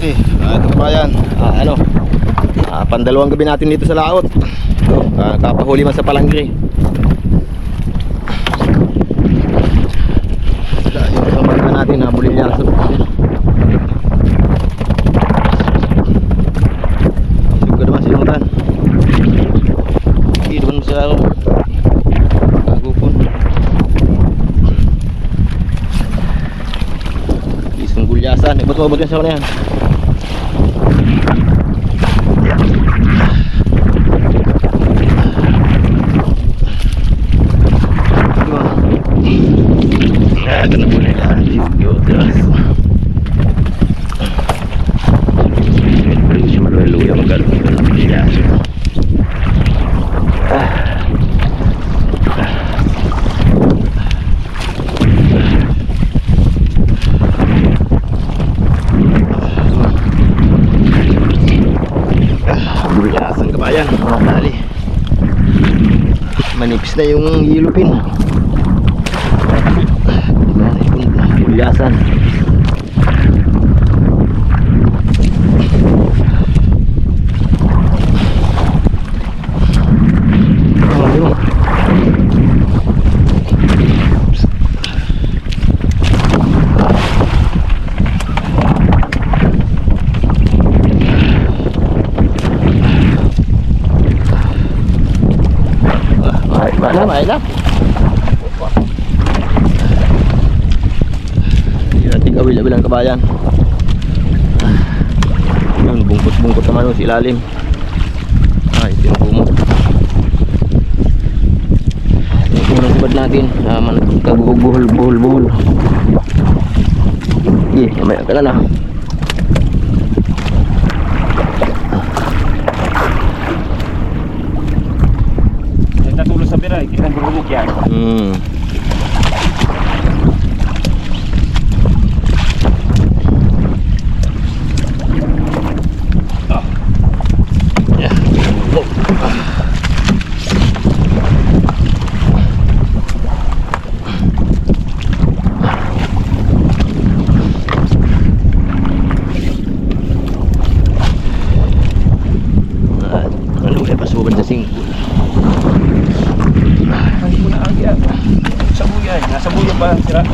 Okay, ito pa yan. Pandalawang gabi natin dito sa laot. Kapahuli man sa palangri. Yung kapag natin nabulil niya sa suga naman sinutan. Hindi naman sa kagupon. Isang gulyasan. Ibot-ibot yan sa kanya yan. Ito na po nila. Pwede siya maluya magkaroon ng gulyasan. Gulyasan kabayan, mga tali. Manipis na yung yellow pin. Gulyasan. Mahal na. Ating awil-awilan kabayan. Yun, bungkot-bungkot naman si ilalim. Ito yung bumot. Ito yung sibad natin. Kagubuhol-buhol-buhol. Mamaya ka na. Natulog sa biray, kitang gurubok yan. Pasukan sa singkul. Hindi mo na agya. Sa buyan. Nasa buyan pa sira.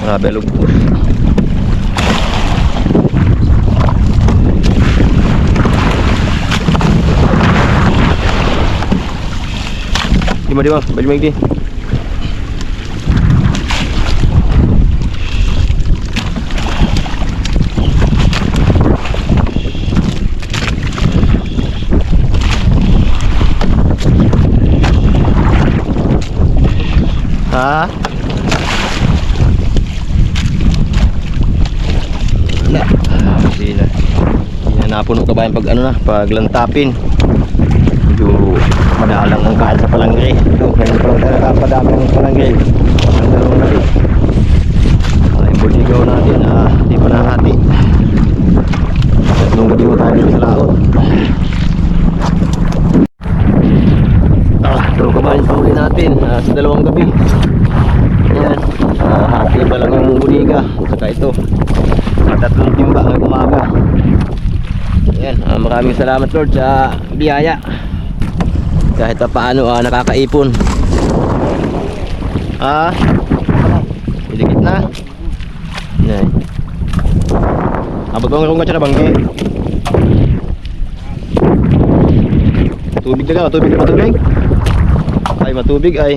Grabe lugpos. Di ba? Balik mo yung ha? Wala. Hindi na napuno kabayan pag pag lantapin. Medyo madalang ang kain sa palangri. Ito, ngayon pa lang tayo nakapadami ng palangri. Ang dalawang natin. Yung buligaw natin, hindi pa nahati. Tatlong gabi mo tayo sa laot. Ito kabayan pa uli natin sa dalawang gabi. Ayan, hati pa lang ang buliga. Saka ito, tatlong timba ng umaga. Ayan, maraming salamat Lord sa biyaya. Kahit pa paano nakakaipon. Dikit na. Ayan. Abot ko ng katsa na bangke. Tubig na ka, matubig. Ay, matubig ay.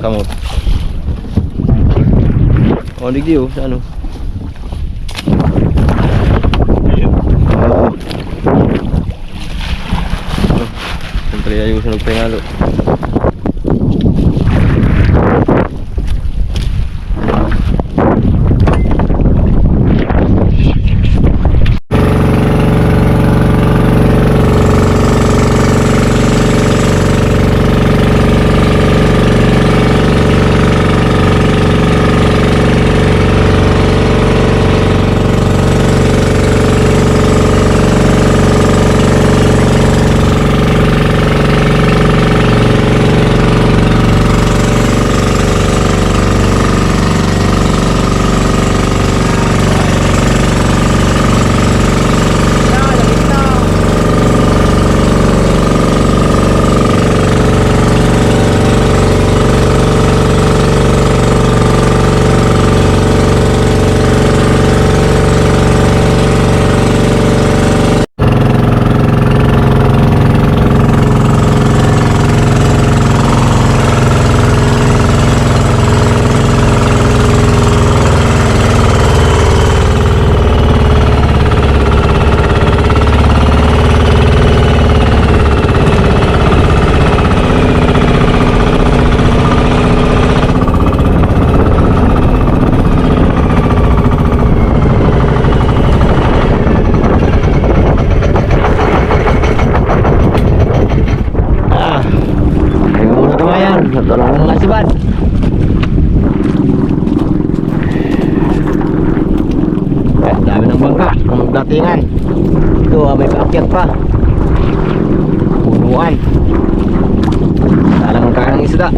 kamot. Oh, digdi oh, sa ano? Oo. Siyempre ayusin ng pengalo. Tolong mga sibat. Dami ng bangka, ng datingan. Ito, may paakyat pa. Punuan. Talang kaya ng isda.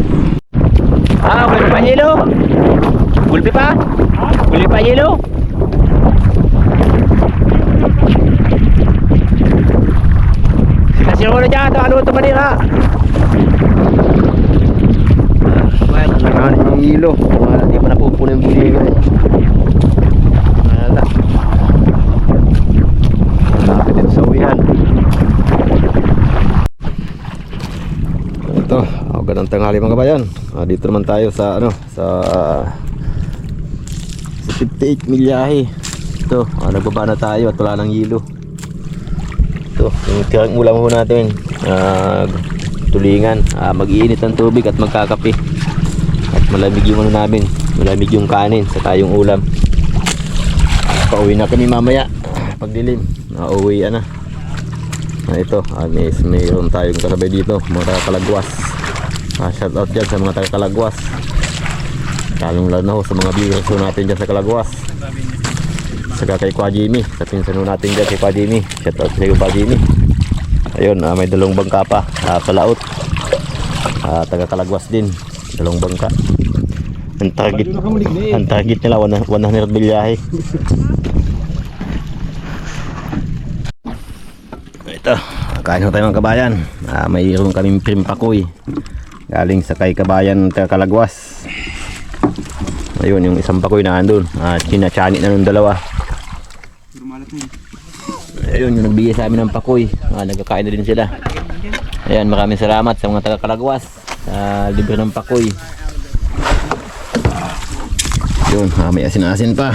May panyelo. Gulpi pa? Gulpi pa yelo? Sinasiro na dyan, ano ito manira? Nakahanap yung hilo. Hindi pa napupuno yung hilo. Wala. Malapit din sa uwihan. Ito, gandang tanghali mga kabayan. Dito naman tayo sa sa 58 milyahe. Ito, nagbaba na tayo at wala ng hilo. Ito, yung tirang ulam ho natin. Tulingan, mag-iinit ng tubig at magkakape. At malamig yung namin, malamig yung kanin sa tayong ulam. Pauwi na kami mamaya pagdilim, nauwi na. Ito, mayroon tayong kasabay dito, mga taga-Kalagwas. Shout out dyan sa mga taga-Kalagwas, lalong lalo na ho sa mga viewers natin dyan sa Kalagwas. Saka kay Kwa Jimmy, sa pinsan natin dyan kay Kwa Jimmy. Shout out sa Kwa Jimmy. Ayun, may dalawang bangka pa, palaot, taga-Kalagwas din. Dalawang bangka. Ang target nila 100 bilyahe. Ito, kain ho tayo mga kabayan. Mayroon kaming primpakoy galing sa kay kabayan Kalagwas. Ayun, yung isang pakoy na andun. Chinachani na nung dalawa. Ayun, yung nagbigay sa amin ng pakoy. Nagkakain na din sila. Ayan, maraming salamat sa mga taga Kalagwas. Libre ng pakoy. Yun, may asin-asin pa.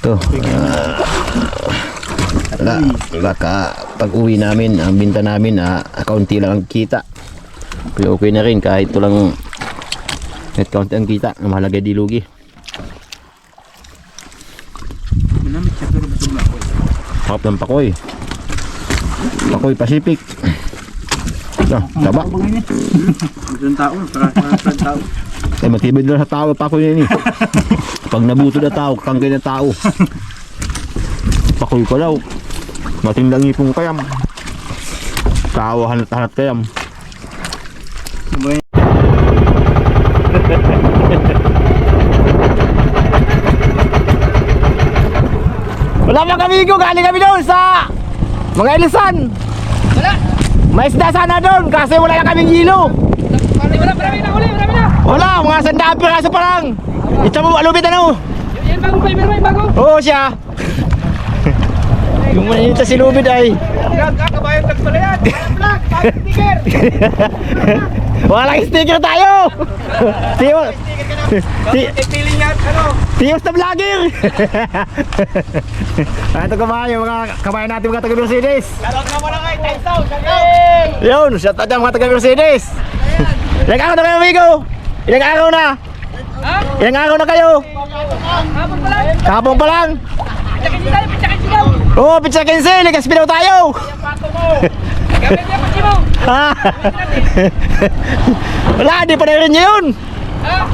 Ito, baka pag uwi namin, ang binta namin, kaunti lang ang kita. Pero okay na rin kahit ito lang kaunti ang kita. Ang mahalaga di lugi. Harap ng pakoy. Pakoy Pacific. Taba. Isang tao, parang tao. Matibay na sa tao pakoy na yun. Pag nabuto na tao, kangkay na tao. Pakoy ko daw. Matindang ipong kayam. Tao hanat-hanat kayam. Wala mga kamigo, galing kami doon sa mga ilisan. Wala. May isda sana doon kasi wala na kaming hilo. Marami na uli, marami na. Wala, mga sandaan piraso pa lang. Ito mo, alubit ano? Yan bagong fiber mo, yung bago? Oo, siya. Yung manita si Lubid ay. Kakabayan tagpala yan. Vlog, sticker. Walang sticker tayo! Tiyos! Feeling nga, ano? Tiyos na vlogger! Ito kabayo, mga kabayan natin mga taga Mercedes. Shoutout nga muna kay Tyson, shoutout! Yun, shout out dyan mga taga Mercedes. Ilang araw na kayo, amigo? Ilang araw na? Ilang araw na kayo? Hapon pa lang! Kapong pa lang? Pitsakin sigaw, pitsakin sigaw! Oo, pizza 15, ligas pinaw tayo! Yung pato mo! Gamit niya pati mo! Ha? Wala, di pa na-renew yun! Ha?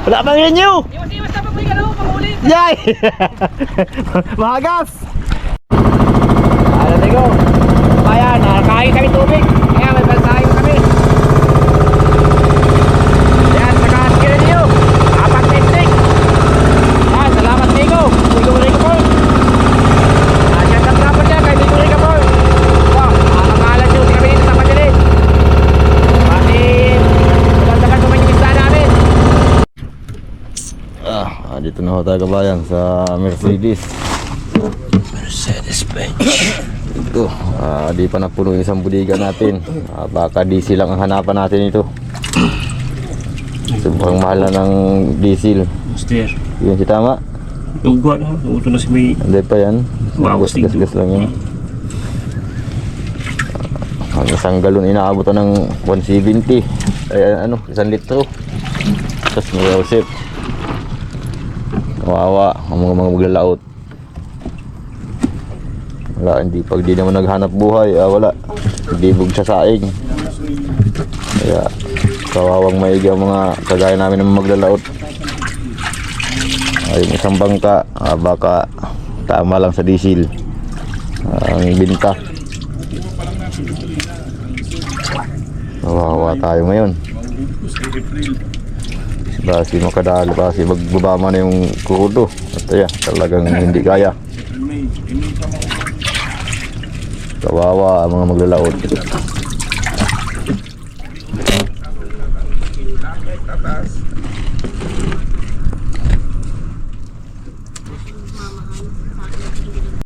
Wala pang renew! Iwas-iwas na pa po yung galaw, panghuli! Yay! Magas! Ano tigo? Bayan, nakakain kami tubig. Kaya may balsahin kami. Yan, nakaskill niyo. Apat technique. Yan, salamat Tigo. Tigo Rico Paul. Yan ang trapo niya kay Tigo Rico Paul. Wow, nakakalat nyo. Kami dito sa Pagilid. Pati, magandang kumain yung isa namin. Dito na ho tayo kabayan sa Mercedes. Mercedes-Benz. Ito, di pa napuno yung isang budiga natin. Baka diesel lang ang hanapan natin ito. Sobrang mahal na ng diesel. Master, Yun si tama. tugwa na. Uto na si May. Hindi pa yan. Wow, Gas lang yan. Ang isang galon inaabutan ng 170. Ay ano, 1 litro. Tapos may usip. Kawawa ang mga maglalaot. Wala, pag di naman naghanap buhay, wala. Dibog sa saing. Kaya kawawang maigi ang mga kagaya namin ng maglalaot. Yung isang bangka, baka tama lang sa diesel ang binta. Kawawa tayo ngayon. Basi makadali, basi magbaba na yung kurudo. At talagang hindi kaya. Kawawa ang mga maglalaot.